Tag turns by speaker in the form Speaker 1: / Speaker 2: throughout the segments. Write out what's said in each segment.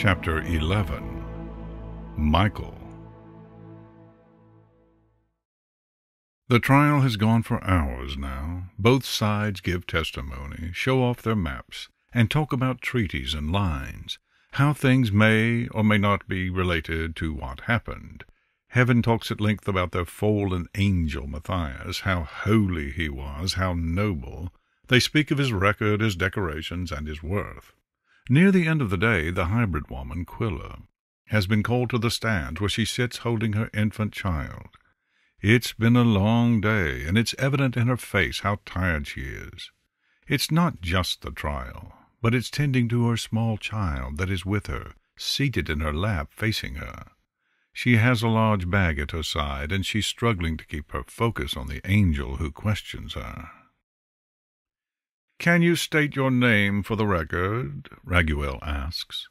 Speaker 1: Chapter 11. Michael. The trial has gone for hours now. Both sides give testimony, show off their maps, and talk about treaties and lines, how things may or may not be related to what happened. Heaven talks at length about their fallen angel Mathias, how holy he was, how noble. They speak of his record, his decorations, and his worth. Near the end of the day, the hybrid woman, Quilla, has been called to the stand where she sits holding her infant child. It's been a long day, and it's evident in her face how tired she is. It's not just the trial, but it's tending to her small child that is with her, seated in her lap, facing her. She has a large bag at her side, and she's struggling to keep her focus on the angel who questions her. "Can you state your name for the record?" Raguel asks.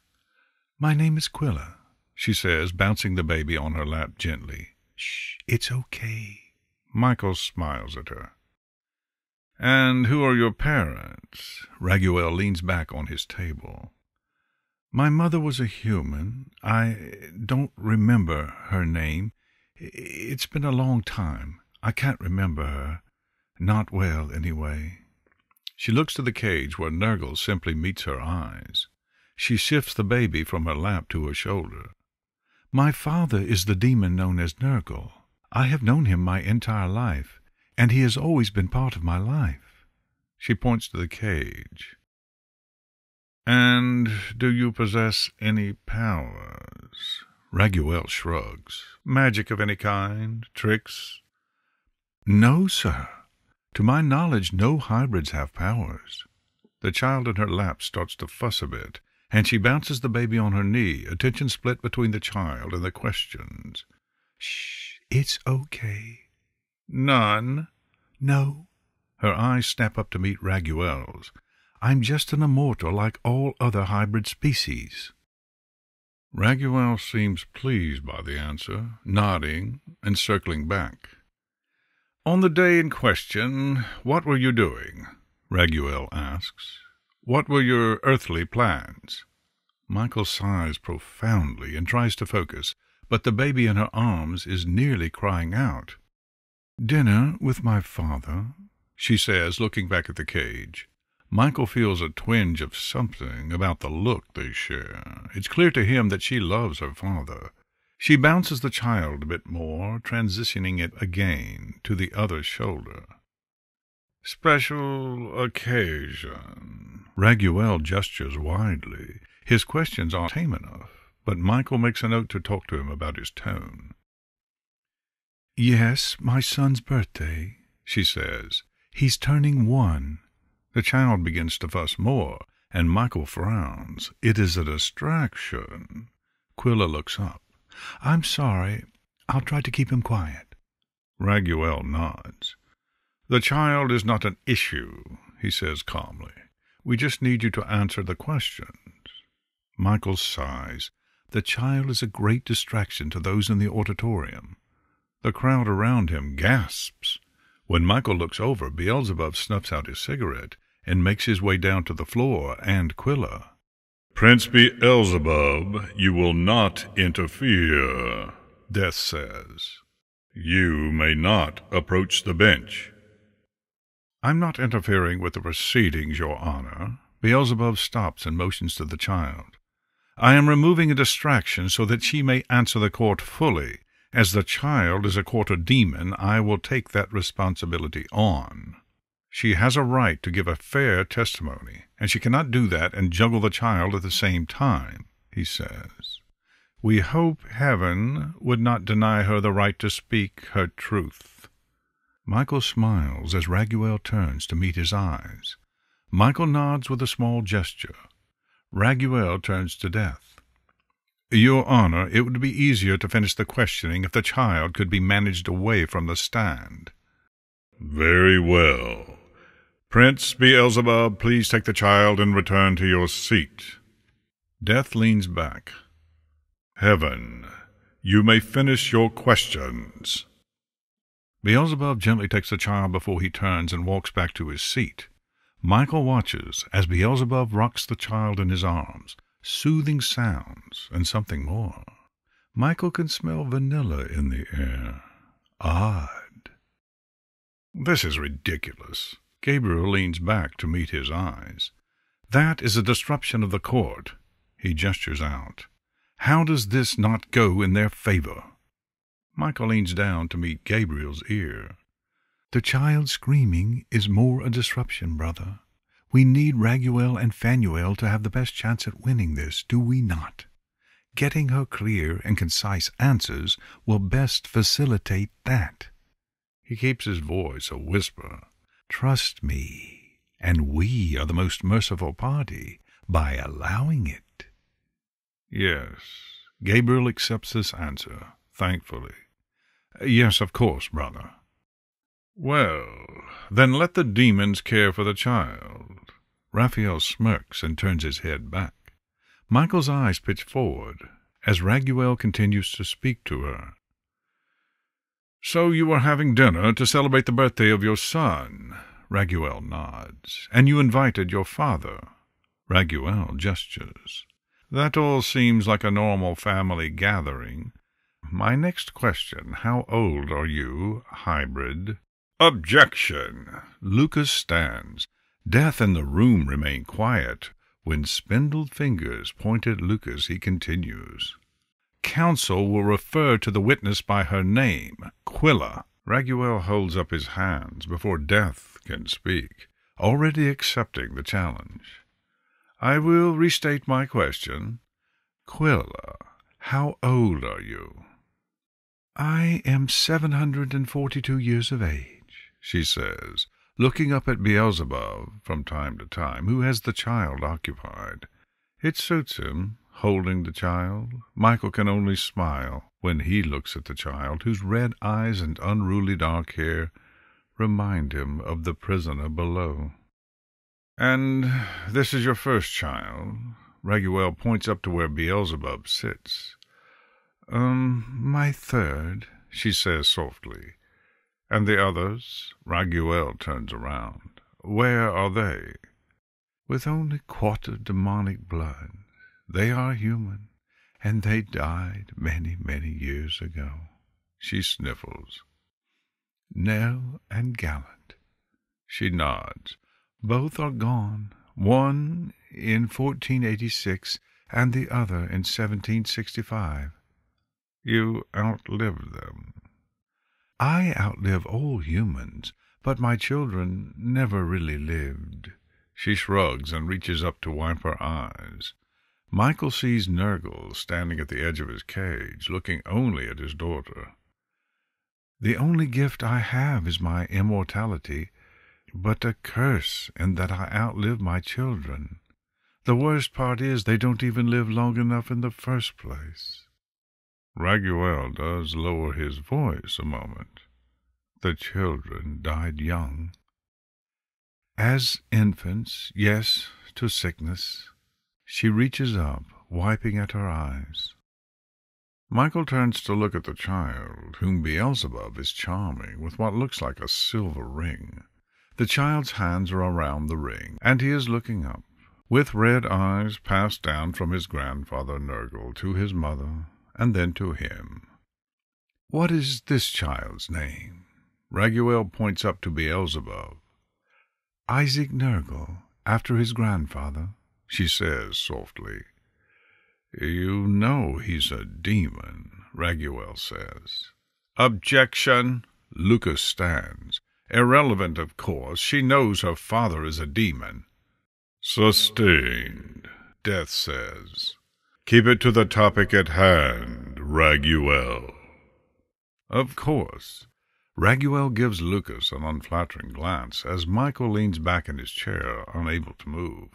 Speaker 2: "My name is Quilla," she says, bouncing the baby on her lap gently. "Shh, it's okay."
Speaker 1: Michael smiles at her. "And who are your parents?" Raguel leans back on his table.
Speaker 2: "My mother was a human. I don't remember her name. It's been a long time. I can't remember her. Not well, anyway."
Speaker 1: She looks to the cage where Nergal simply meets her eyes. She shifts the baby from her lap to her shoulder.
Speaker 2: "My father is the demon known as Nergal. I have known him my entire life, and he has always been part of my life."
Speaker 1: She points to the cage. "And do you possess any powers?" Raguel shrugs. "Magic of any kind? Tricks?"
Speaker 2: "No, sir. To my knowledge, no hybrids have powers."
Speaker 1: The child in her lap starts to fuss a bit, and she bounces the baby on her knee, attention split between the child and the questions.
Speaker 2: "Shh, it's okay."
Speaker 1: "None?"
Speaker 2: "No."
Speaker 1: Her eyes snap up to meet Raguel's.
Speaker 2: "I'm just an immortal like all other hybrid species."
Speaker 1: Raguel seems pleased by the answer, nodding and circling back. "On the day in question, what were you doing?" Raguel asks. "What were your earthly plans?"
Speaker 2: Michael sighs profoundly and tries to focus, but the baby in her arms is nearly crying out. "Dinner with my father," she says, looking back at the cage.
Speaker 1: Michael feels a twinge of something about the look they share. It's clear to him that she loves her father. She bounces the child a bit more, transitioning it again to the other shoulder. "Special occasion." Raguel gestures widely. His questions aren't tame enough, but Michael makes a note to talk to him about his tone.
Speaker 2: "Yes, my son's birthday," she says. "He's turning 1.
Speaker 1: The child begins to fuss more, and Michael frowns. It is a distraction. Quilla looks up.
Speaker 2: "I'm sorry. I'll try to keep him quiet."
Speaker 1: Raguel nods. "The child is not an issue," he says calmly. "We just need you to answer the questions."
Speaker 2: Michael sighs. The child is a great distraction to those in the auditorium.
Speaker 1: The crowd around him gasps. When Michael looks over, Beelzebub snuffs out his cigarette and makes his way down to the floor and Quilla. "Prince Beelzebub, you will not interfere," Death says. "You may not approach the bench." "I'm not interfering with the proceedings, Your Honor." Beelzebub stops and motions to the child. "I am removing a distraction so that she may answer the court fully. As the child is a quarter demon, I will take that responsibility on. She has a right to give a fair testimony, and she cannot do that and juggle the child at the same time," he says. "We hope Heaven would not deny her the right to speak her truth."
Speaker 2: Michael smiles as Raguel turns to meet his eyes. Michael nods with a small gesture. Raguel turns to Death.
Speaker 1: "Your Honor, it would be easier to finish the questioning if the child could be managed away from the stand." "Very well. Prince Beelzebub, please take the child and return to your seat." Death leans back. "Heaven, you may finish your questions." Beelzebub gently takes the child before he turns and walks back to his seat. Michael watches as Beelzebub rocks the child in his arms,
Speaker 2: soothing sounds, and something more. Michael can smell vanilla in the air. Odd. This is ridiculous. Gabriel leans back to meet his eyes. That is a disruption of the court. He gestures out. How does this not go in their favor? Michael leans down to meet Gabriel's ear. The child screaming is more a disruption, brother. We need Raguel and Phanuel to have the best chance at winning this, do we not? Getting her clear and concise answers will best facilitate that. He keeps his voice a whisper. Trust me, and we are the most merciful party by allowing it. Yes, Gabriel accepts this answer, thankfully. Yes, of course, brother. Well, then let the demons care for the child. Raphael smirks and turns his head back. Michael's eyes pitch forward as Raguel continues to speak to her. So you are having dinner to celebrate the birthday of your son. Raguel nods. And you invited your father. Raguel gestures. That all seems like a normal family gathering. My next question, how old are you, hybrid? Objection! Lucas stands. Death and the room remain quiet. When spindled fingers point at Lucas, he continues. Counsel will refer to the witness by her name, Quilla. Raguel holds up his hands before Death can speak, already accepting the challenge. I will restate my question. Quilla, how old are you? I am 742 years of age, she says, looking up at Beelzebub from time to time, who has the child occupied. It suits him, holding the child. Michael can only smile when he looks at the child, whose red eyes and unruly dark hair remind him of the prisoner below. And this is your first child? Raguel points up to where Beelzebub sits. My third, she says softly. And the others? Raguel turns around. Where are they? With only quarter demonic blood. They are human, and they died many, many years ago. She sniffles. Nell and Gallant. She nods. Both are gone, one in 1486 and the other in 1765. You outlived them. I outlive all humans, but my children never really lived. She shrugs and reaches up to wipe her eyes. Michael sees Nergal standing at the edge of his cage, looking only at his daughter. The only gift I have is my immortality, but a curse in that I outlive my children. The worst part is they don't even live long enough in the first place. Raguel does lower his voice a moment. The children died young. As infants, yes, to sickness. She reaches up, wiping at her eyes. Michael turns to look at the child, whom Beelzebub is charming with what looks like a silver ring. The child's hands are around the ring, and he is looking up, with red eyes passed down from his grandfather Nergal to his mother, and then to him. What is this child's name? Raguel points up to Beelzebub. Isaac Nergal, after his grandfather, she says softly. You know he's a demon, Raguel says. Objection! Lucas stands. Irrelevant, of course. She knows her father is a demon. Sustained, Death says. Keep it to the topic at hand, Raguel. Of course. Raguel gives Lucas an unflattering glance as Michael leans back in his chair, unable to move.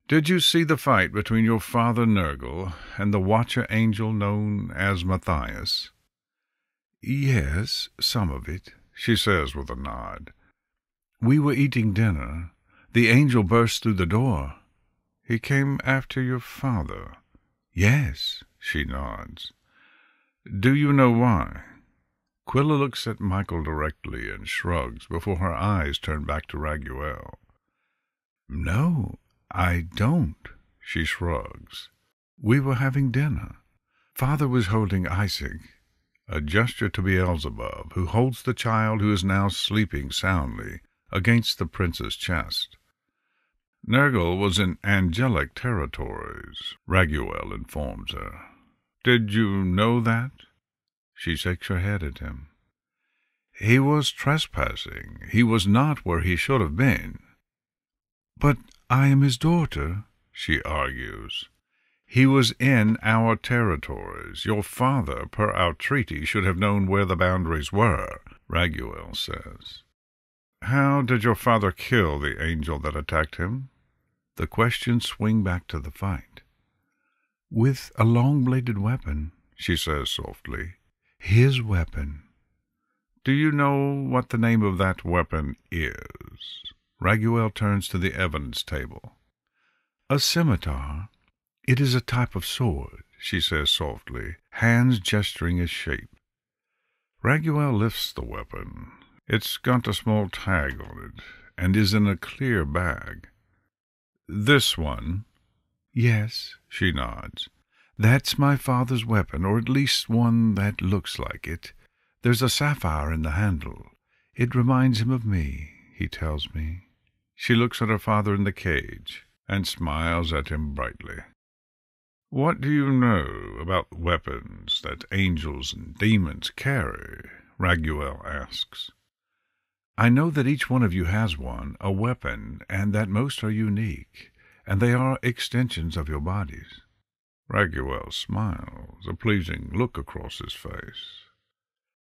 Speaker 2: Did you see the fight between your father Nergal and the watcher angel known as Mathias? Yes, some of it, she says with a nod. We were eating dinner. The angel burst through the door. He came after your father. Yes, she nods. Do you know why? Quilla looks at Michael directly and shrugs before her eyes turn back to Raguel. No, I don't,
Speaker 1: She shrugs. We were having dinner. Father was holding Isaac, a gesture to Beelzebub, who holds the child who is now sleeping soundly against the prince's chest. Nergal was in angelic territories, Raguel informs her. Did you know that? She shakes her head at him. He was trespassing. He was not where he should have been. But I am his daughter, she argues. He was in our territories. Your father, per our treaty, should have known where the boundaries were, Raguel says. How did your father kill the angel that attacked him? The questions swing back to the fight. With a long-bladed weapon, she says softly. His weapon. Do you know what the name of that weapon is? Raguel turns to the evidence table. A scimitar. It is a type of sword, she says softly, hands gesturing a shape. Raguel lifts the weapon. It's got a small tag on it, and is in a clear bag. This one? Yes, she nods. That's my father's weapon, or at least one that looks like it. There's a sapphire in the handle. It reminds him of me, he tells me. She looks at her father in the cage and smiles at him brightly. What do you know about weapons that angels and demons carry? Raguel asks. I know that each one of you has one, a weapon, and that most are unique, and they are extensions of your bodies. Raguel smiles, a pleasing look across his face.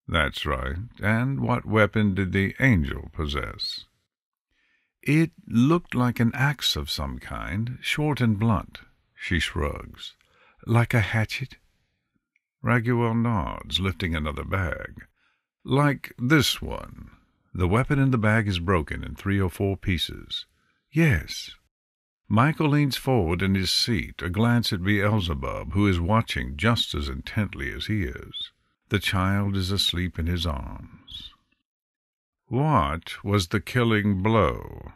Speaker 1: That's right. And what weapon did the angel possess? It looked like an axe of some kind, short and blunt. She shrugs. Like a hatchet? Raguel nods, lifting another bag. Like this one. The weapon in the bag is broken in 3 or 4 pieces. Yes. Michael leans forward in his seat, a glance at Beelzebub, who is watching just as intently as he is. The child is asleep in his arms. What was the killing blow?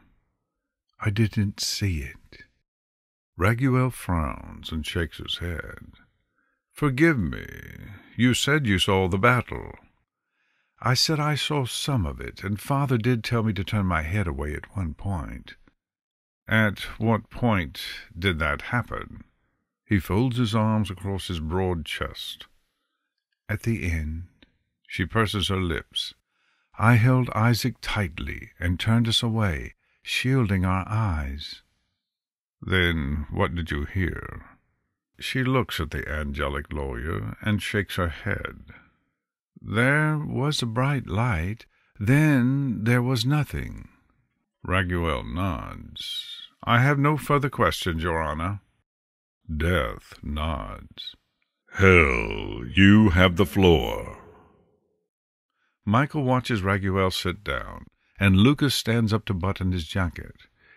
Speaker 1: I didn't see it. Raguel frowns and shakes his head. Forgive me. You said you saw the battle. I said I saw some of it, and Father did tell me to turn my head away at one point. At what point did that happen? He folds his arms across his broad chest. At the end. She purses her lips. I held Isaac tightly and turned us away, shielding our eyes. Then what did you hear? She looks at the angelic lawyer and shakes her head. There was a bright light. Then there was nothing. Raguel nods. I have no further questions, Your Honor. Death nods. Hell, you have the floor. Michael watches Raguel sit down, and Lucas stands up to button his jacket.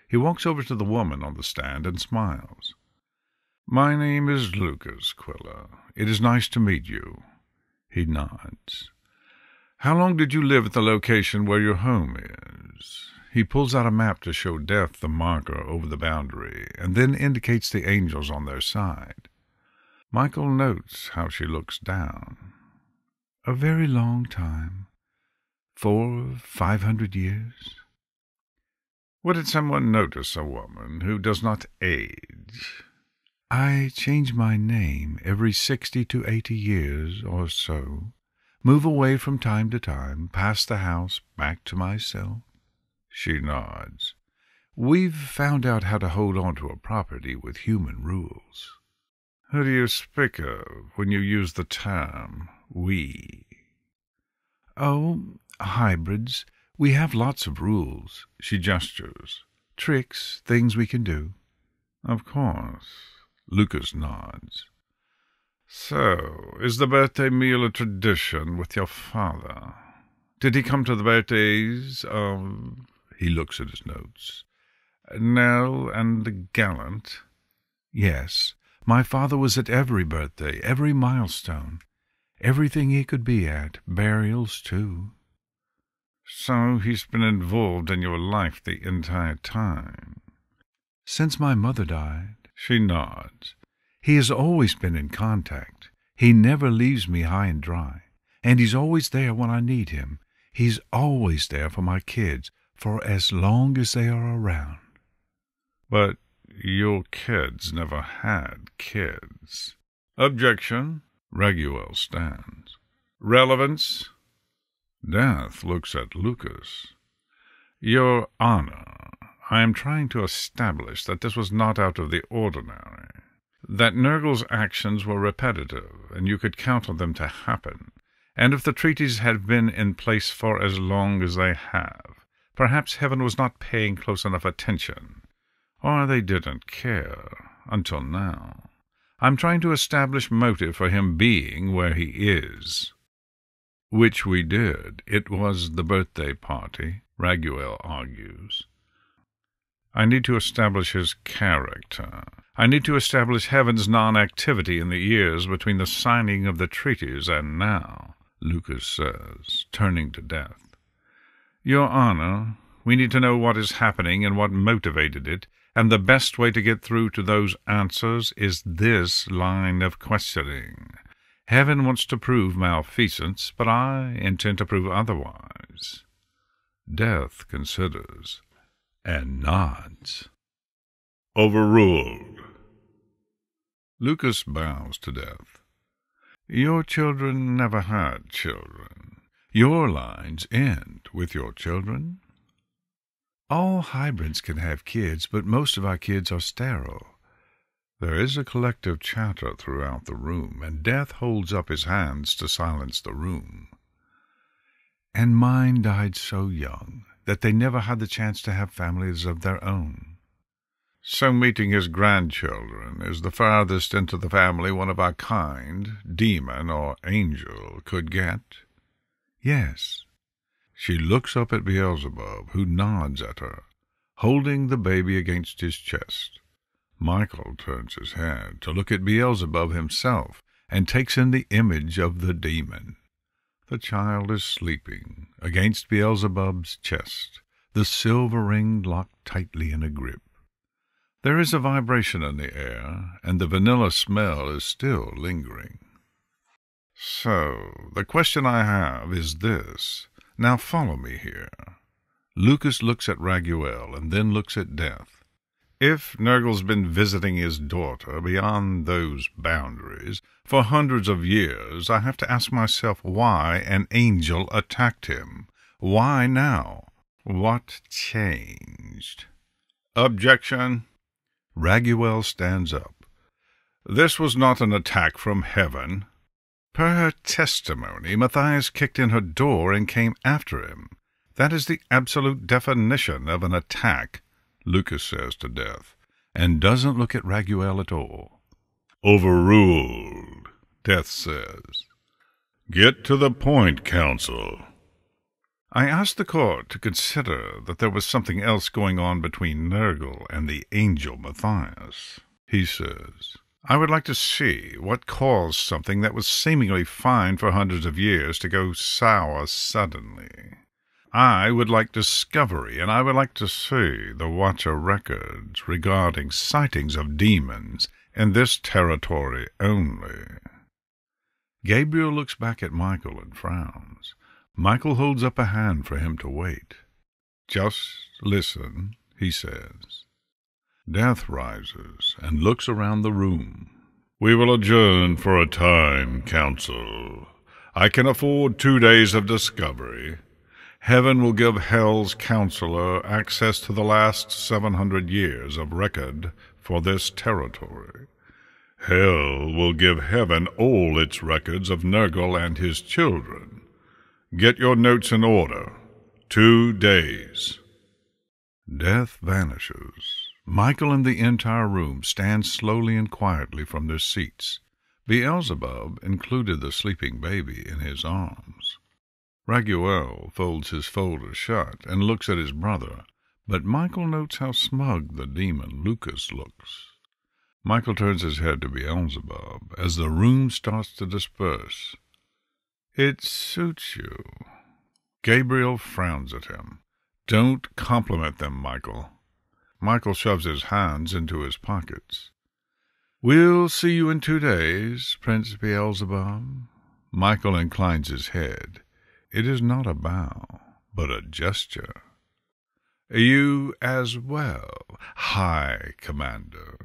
Speaker 1: He walks over to the woman on the stand and smiles. My name is Lucas, Quilla. It is nice to meet you. He nods. How long did you live at the location where your home is? He pulls out a map to show Death the marker over the boundary, and then indicates the angels on their side. Michael notes how she looks down. A very long time. 400 or 500 years. Would someone notice a woman who does not age? I change my name every 60 to 80 years or so. Move away from time to time, past the house, back to myself. She nods. We've found out how to hold on to a property with human rules. Who do you speak of when you use the term we? Oh, hybrids. We have lots of rules. She gestures. Tricks, things we can do. Of course. Lucas nods. So, is the birthday meal a tradition with your father? Did he come to the birthdays of... He looks at his notes. Nell and the Gallant? Yes. My father was at every birthday, every milestone. Everything he could be at, burials too. So he's been involved in your life the entire time? Since my mother died. She nods. He has always been in contact. He never leaves me high and dry. And he's always there when I need him. He's always there for my kids, for as long as they are around. But your kids never had kids. Objection. Raguel stands. Relevance. Death looks at Lucas. Your Honor, I am trying to establish that this was not out of the ordinary, that Nergal's actions were repetitive, and you could count on them to happen, and if the treaties had been in place for as long as they have, perhaps heaven was not paying close enough attention, or they didn't care, until now. I'm trying to establish motive for him being where he is. Which we did. It was the birthday party, Raguel argues. I need to establish his character. I need to establish heaven's non-activity in the years between the signing of the treaties and now, Lucas says, turning to Death. Your Honor, we need to know what is happening and what motivated it, and the best way to get through to those answers is this line of questioning. Heaven wants to prove malfeasance, but I intend to prove otherwise. Death considers and nods. Overruled. Lucas bows to Death. Your children never had children. Your lines end with your children. All hybrids can have kids, but most of our kids are sterile. There is a collective chatter throughout the room, and Death holds up his hands to silence the room. And mine died so young that they never had the chance to have families of their own. So meeting his grandchildren is the farthest into the family one of our kind, demon or angel, could get? Yes. She looks up at Beelzebub, who nods at her, holding the baby against his chest. Michael turns his head to look at Beelzebub himself and takes in the image of the demon. The child is sleeping against Beelzebub's chest, the silver ring locked tightly in a grip. There is a vibration in the air, and the vanilla smell is still lingering. So, the question I have is this. Now follow me here. Lucas looks at Raguel and then looks at Death. If Nergal's been visiting his daughter beyond those boundaries for hundreds of years, I have to ask myself why an angel attacked him. Why now? What changed? Objection. Raguel stands up. This was not an attack from heaven. Per her testimony, Mathias kicked in her door and came after him. That is the absolute definition of an attack, Lucas says to Death, and doesn't look at Raguel at all. Overruled, Death says. Get to the point, counsel. I asked the court to consider that there was something else going on between Nergal and the angel Mathias, he says. I would like to see what caused something that was seemingly fine for hundreds of years to go sour suddenly. I would like discovery, and I would like to see the Watcher records regarding sightings of demons in this territory only. Gabriel looks back at Michael and frowns. Michael holds up a hand for him to wait. Just listen, he says. Death rises and looks around the room. We will adjourn for a time, counsel. I can afford 2 days of discovery. Heaven will give Hell's counselor access to the last 700 years of record for this territory. Hell will give Heaven all its records of Nergal and his children. Get your notes in order. 2 days. Death vanishes. Michael and the entire room stand slowly and quietly from their seats. Beelzebub included the sleeping baby in his arms. Raguel folds his folder shut and looks at his brother, but Michael notes how smug the demon Lucas looks. Michael turns his head to Beelzebub as the room starts to disperse. It suits you. Gabriel frowns at him. Don't compliment them, Michael. Michael shoves his hands into his pockets. "We'll see you in 2 days, Prince Beelzebub." Michael inclines his head. It is not a bow, but a gesture. "You as well, High Commander."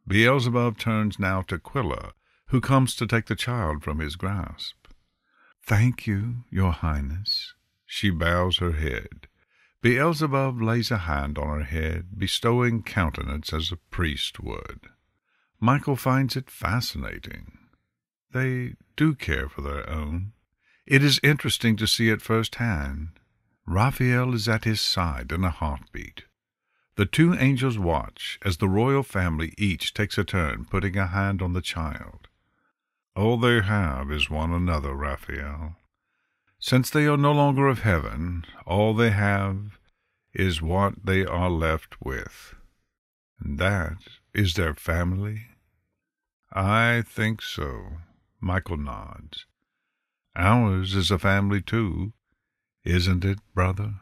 Speaker 1: Beelzebub turns now to Quilla, who comes to take the child from his grasp. "Thank you, Your Highness." She bows her head. Beelzebub lays a hand on her head, bestowing countenance as a priest would. Michael finds it fascinating. They do care for their own. It is interesting to see it firsthand. Raphael is at his side in a heartbeat. The two angels watch as the royal family each takes a turn putting a hand on the child. All they have is one another, Raphael. Since they are no longer of heaven, all they have is what they are left with. And that is their family? I think so. Michael nods. Ours is a family, too, isn't it, brother?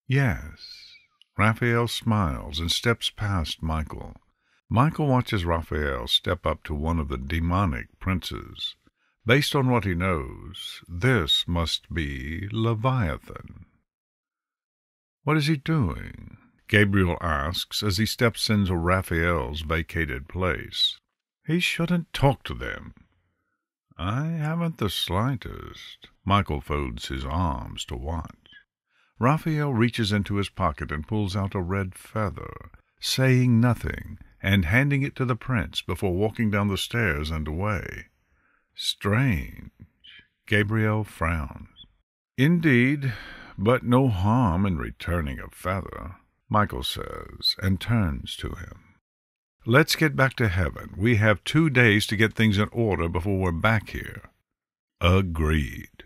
Speaker 1: Yes. Raphael smiles and steps past Michael. Michael watches Raphael step up to one of the demonic princes. Based on what he knows, this must be Leviathan. What is he doing? Gabriel asks as he steps into Raphael's vacated place. He shouldn't talk to them. I haven't the slightest. Michael folds his arms to watch. Raphael reaches into his pocket and pulls out a red feather, saying nothing, and handing it to the prince before walking down the stairs and away. Strange. Gabriel frowns. Indeed, but no harm in returning a feather, Michael says, and turns to him. Let's get back to heaven. We have 2 days to get things in order before we're back here. Agreed.